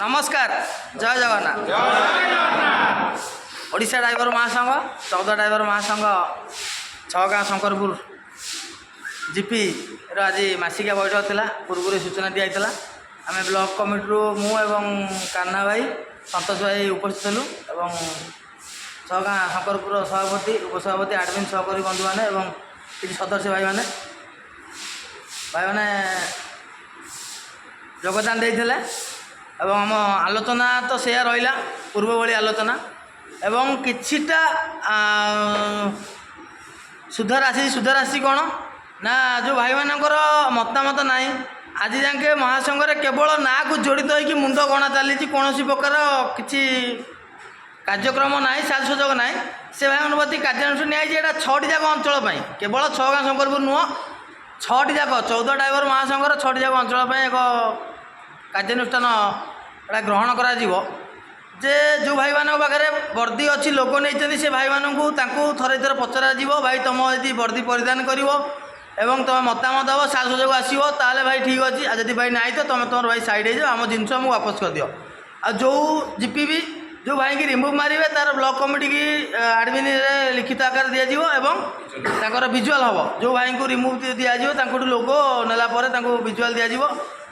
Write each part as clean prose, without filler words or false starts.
नमस्कार जय जगन्नाथ ओडिशा ड्राइवर महासंघ 14 ड्राइवर महासंघ छगाँ शंकरपुर जीपी आज मासिका बैठक थिला पूर्व सूचना दी जाता आम ब्लॉक कमिटी मु एवं कान्हा भाई संतोष भाई उपस्थित हलु एवं छगाँ शंकरपुर सभापति उपसभापति आडमिन सहकारी बंधु मैंने किसी सदस्य भाई मैंने योगदान देते एवं आम आलोचना तो से रहा पूर्व भली आलोचना एवं किछिटा सुधाराशि कौन ना जो भाई मानकर मतामत ना आज जाके महासंघ केवल ना को जड़ित होकर मुंड गणा चली कौन प्रकार किसी कार्यक्रम ना साजसोजक ना से भाई मान प्रति कार्यानुष्ठान निया 6टी जाक अंचल केवल छगाँ शंकरपुर नुह 6टी जाक 14 ड्राइवर महासंघर 6टी जाक अंचल एक कार्यानुष्ठान ग्रहण करा जे जो भाई मान पाखे वर्दी अच्छी लोक नहीं से भाई मानू थरे थर पचरा भाई तुम यदि वर्दी परिधान कर एवं तुम मतामत हम साजसोजक आसो ताले भाई ठीक अच्छे आदि भाई ना तो तुम तुम भाई साइड हो आम जिनस आमको वापस कर दियो आ जो जीपी भी जो भाई की रिमूव मारे तार ब्लॉक कमिटी की आडमिन लिखित आकार दिज्व एवं विजुआल हम जो भाई को रिमूव दिज्व लोक नेला विजुआल दिज्व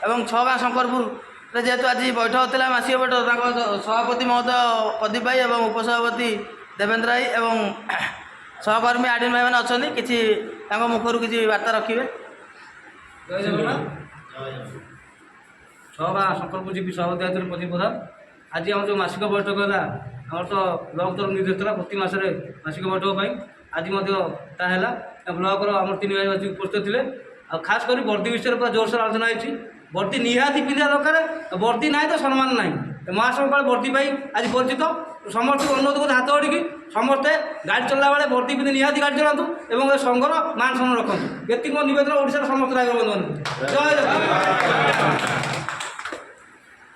एवं छगाँ शंकरपुर जेहेतु आज बैठक था मासिक बैठक सभापति महोदय प्रदीप भाई और उपसभापति देवेंद्र भाई एवं सहकर्मी आडमिन भाई मैंने अच्छा किसी मुखर किसी वार्ता रखिए छगाँ शंकरपुर जीपी सभापति प्रदीप प्रधान आज आम जो मासिक बैठक है आम तो ब्लॉक तरफ निर्देश था प्रति मसरे मासिक बैठक आज ब्लॉक आम 3 भाई आज उपस्थित थे आ खास कर वर्दी विषय पूरा जोरसोर आलोचना होती वर्दी निहाती पिंधा दरकार वर्दी ना तो सम्मान ना महासंघ वर्दी पाई आज परिचित समस्त अनुरोध कर हाथ जोड़ी समस्ते गाड़ी चलला बेले वर्दी पिंधि निहाती गाड़ी चलातु और संघर मान सम्मान रखु ये मो नवेदन ओडिशा समस्त ड्राइवर बंधु जय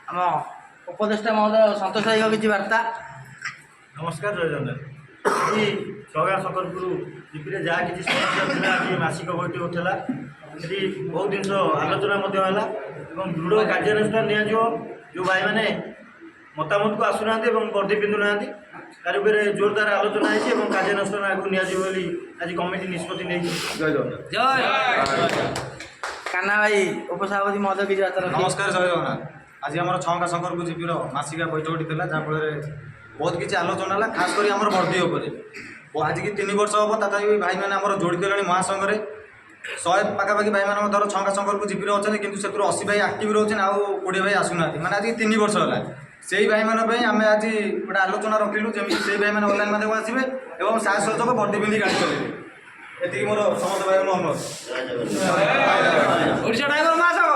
आम उपदेष्टा महोदय संतोष भाई किसी वार्ता नमस्कार जय जगन्नाथ छगाँ शंकरपुर जीपी जहाँ किसी समस्या आज मासिक बैठक होता ये बहुत जिन आलोचना दृढ़ कार्यानुष्ठान नि जो भाई मैंने मतामत को आसुना वर्दी पिंधु ना तार जोरदार आलोचना है कार्यानुष्ठान आगे नि आज कमिटी निष्पत्ति नहीं जय जगन्नाथ जय कान्हा भाई उपसभापति महोदय किसी बात नमस्कार जय जगन्नाथ आज आम छगाँ शंकरपुर जीपीर मासिका बैठक था जहाँफल बहुत किसी आलोचना है खास कर आम वर्दी उपर आज की 3 वर्ष हम तथापि भाई मैंने आम जोड़ी देले महासंघ 100 पाखापाखि भाई मान धर छगाँ शंकरपुर जीपी अच्छे कि 80 भाई आक्टिव रोचे आउ 20 भाई आसुना मैंने आज 3 वर्ष है से भाई मान आम आज गोटे आलोचना रखिलु जमी से भाई मैंने ऑनलाइन माध्यम आसवे और साजसोजक वर्दी पिंधि गाड़ी चलेंगे ये मोर समस्त भाई अनुरोध ओडिशा ड्राइवर महासंघ